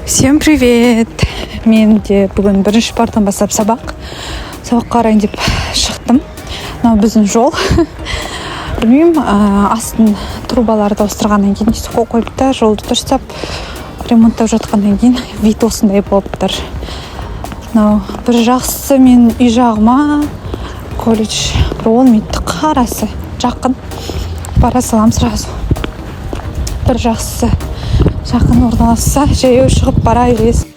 Всем привет! Мен де бүгін бірінші партан бастап сабаққа қарайын деп шықтым. Мынау біздің жол. Білмеймін, астын трубаларды ауыстырғаннан кейін қол қойыпты, жолды дұрыстап ремонттап жатқаннан кейін вид осындай болып тұр. Мынау бір жақсысы мен үй жағыма колледж 10 минуттық қарасы жақын. Бара салам сразу. Бір жақсысы жақын орналасса, жаяу шығып бара бересің.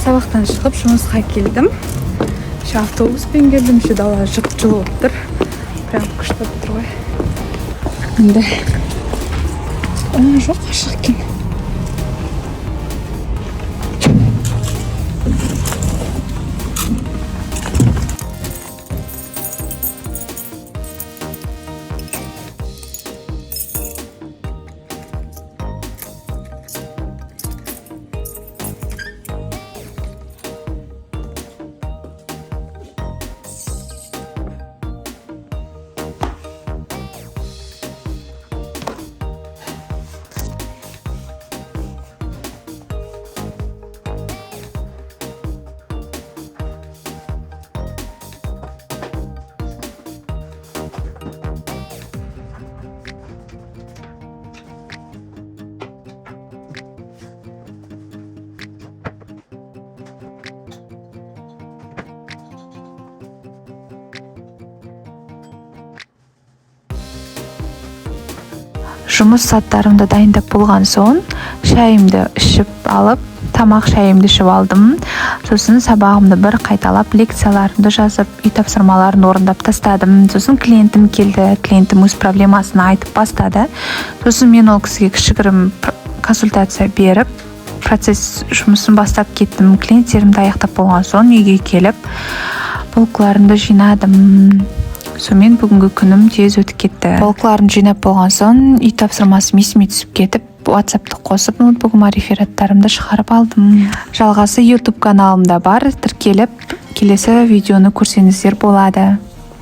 Сабақтан шығып жұмысқа келдім. Автобуспен келдім. Дала жып-жылы болып тұр. Прям күшті болып тұр ғой. Енді жоқ, ашық екен. Жұмыс саттарымды дайындап болған соң, шайымды ішіп алып, тамақ шайымды ішіп алдым. Сосын сабағымды бір қайталап, лекцияларымды жазып, үй тапсырмаларын орындап тастадым. Сосын клиентім келді, клиентім өз проблемасын айтып бастады. Сосын мен ол кісіге кішігірім консультация беріп, процесс жұмысын бастап кеттім. Клиенттерімді аяқтап болған соң, үйге келіп, полкаларымды жинадым. Сонымен бүгінгі күнім тез өтіп кетті. Полкаларын жинап болған соң, үй тапсырмасы есіме түсіп кетіп, WhatsApp-ты қосып, ноутбугыма рефераттарымды шығарып алдым. Жалғасы YouTube каналымда бар, тіркеліп, келесі видеоны көрсеңіздер болады.